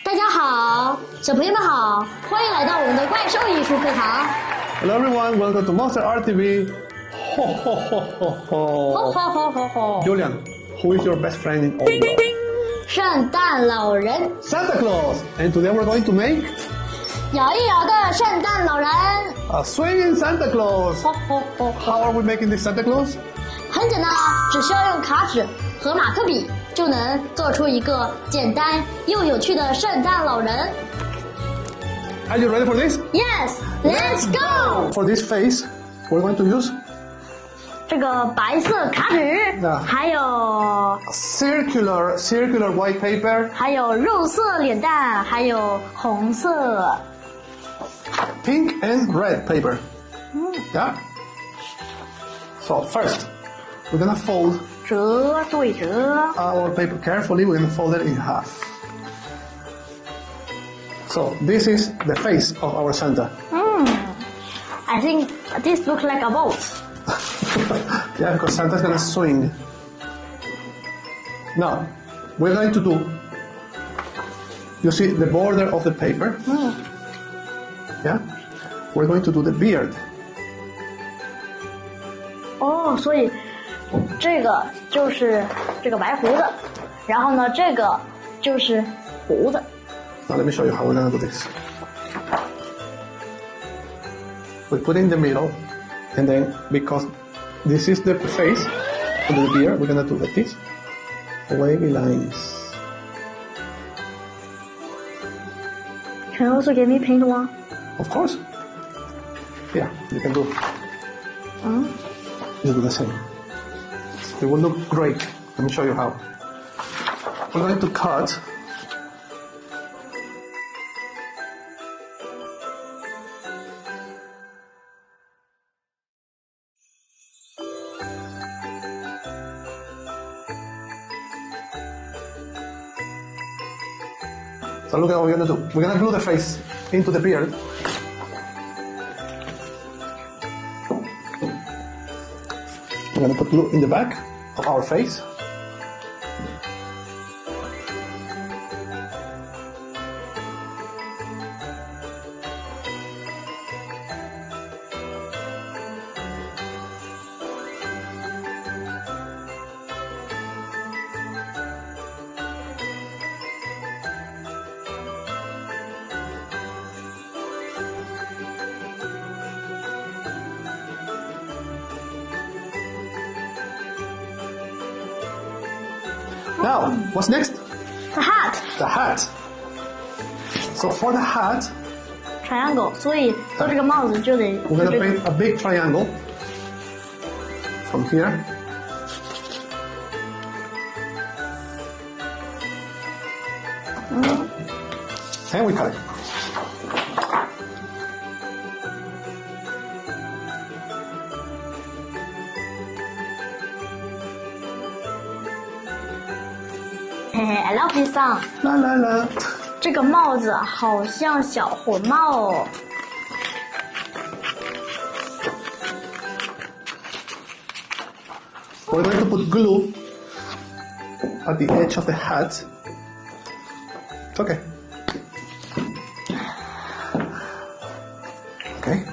大家好，小朋友们好，欢迎来到我们的怪兽艺术课堂。Hello everyone, welcome to Monster Art TV. Ho ho ho ho ho. Ho ho ho ho ho. Julian, who is your best friend in all the world? 圣诞老人， Santa Claus. And today we're going to make 摇一摇的圣诞老人。a swinging Santa Claus. Ho ho ho. How are we making this Santa Claus? 很简单啊，只需要用卡纸和马克笔就能做出一个简单又有趣的圣诞老人。Are you ready for this? Yes, let's go. For this face, we're going to use 这个白色卡纸，还有 circular white paper, 还有肉色脸蛋，还有红色。pink and red paper. Yeah? So first, we're gonna fold 对折。 our paper carefully. We're gonna fold it in half. So this is the face of our Santa. I think this looks like a boat. Yeah, because Santa's gonna swing. Now, we're going to do, you see the border of the paper? Yeah? We're going to do the beard. 哦，所以这个就是这个白胡子，然后呢，这个就是胡子。 Now let me show you how we're gonna do this. We put in the middle, and then because this is the face of the beard, we're gonna do like this. Wavy lines. Can you also give me paint one? Of course. Yeah, you can do. You do the same. It will look great. Let me show you how. We're going to cut So look at what we're gonna do. We're gonna glue the face into the beard. We're gonna put glue in the back of our face. Now, what's next? The hat. The hat. So for the hat, Triangle. 所以做这个帽子就得 we're gonna paint a big triangle from here. And we cut it. I love this song. La la la. 这个帽子好像小红帽哦。We're going to put glue at the edge of the hat. It's okay. Okay.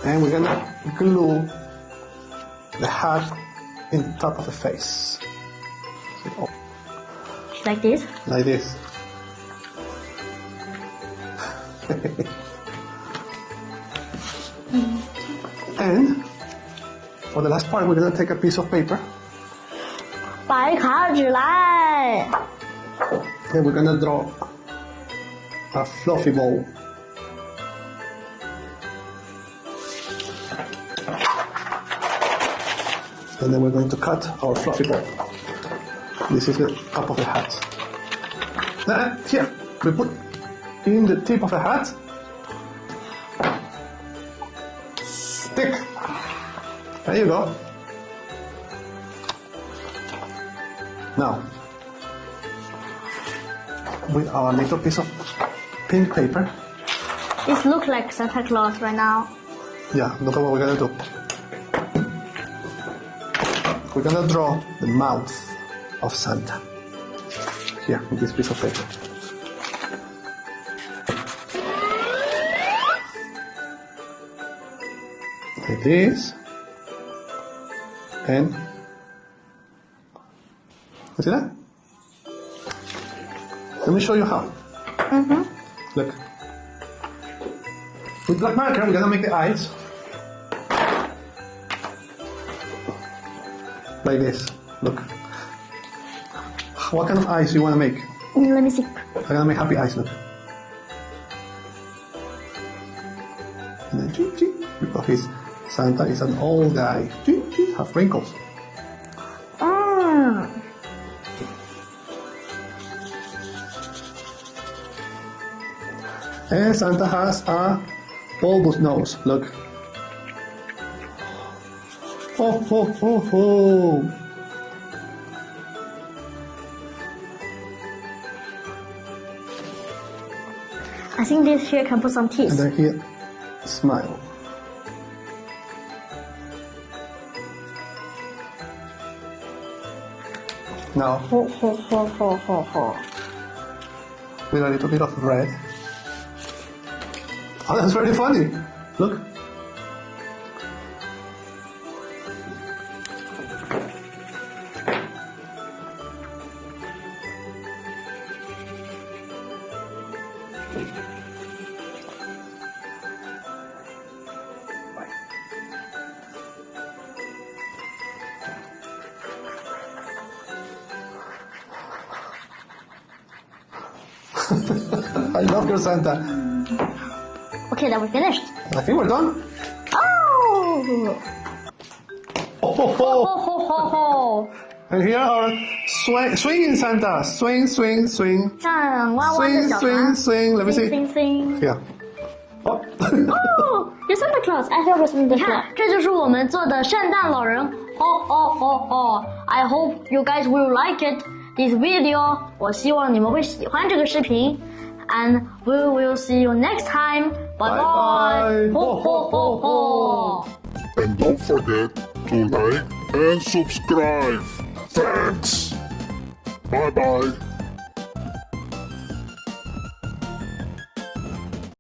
And we're gonna glue the hat in top of the face. So, Like this. like this. And for the last part, we're gonna take a piece of paper 白卡纸来。 and we're gonna draw a fluffy ball. And then we're going to cut our fluffy ball. This is the top of the hat. Here, we put in the tip of the hat. Stick. There you go. Now, with our little piece of pink paper, It looks like Santa Claus right now. yeah, look at what we're gonna do. We're gonna draw the mouth of Santa here with this piece of paper. like this. And you see that? Let me show you how. Look. With black marker, we're gonna make the eyes like this. Look. What kind of eyes do you want to make? Let me see. I'm gonna make happy eyes. Look. And then chee, chee, because his Santa is an old guy. Chee, chee, have wrinkles. And Santa has a bulbous nose. Look. Ho ho ho ho. I think this here can put some teeth. And then here, smile. Now, Ho ho ho ho ho ho. with a little bit of red. Oh, that's very funny. Look. I love your Santa. Okay, then we finished. I think we're done. Oh! Oh, ho, ho. Ho ho ho ho! And here are swinging Santa. Swing, swing, swing. 像弯弯的 Swing, 小 swing, 船。 swing. Let me see. Swing, swing. Here. Oh. Oh, you're Santa Claus. I feel you're Santa Claus. 看，这就是我们做的圣诞老人。Ho ho ho ho! I hope you guys will like it. This video. 我希望你们会喜欢这个视频。And we will see you next time. Bye bye. Bye. Ho ho ho ho! And don't forget to like and subscribe. Thanks. Bye bye.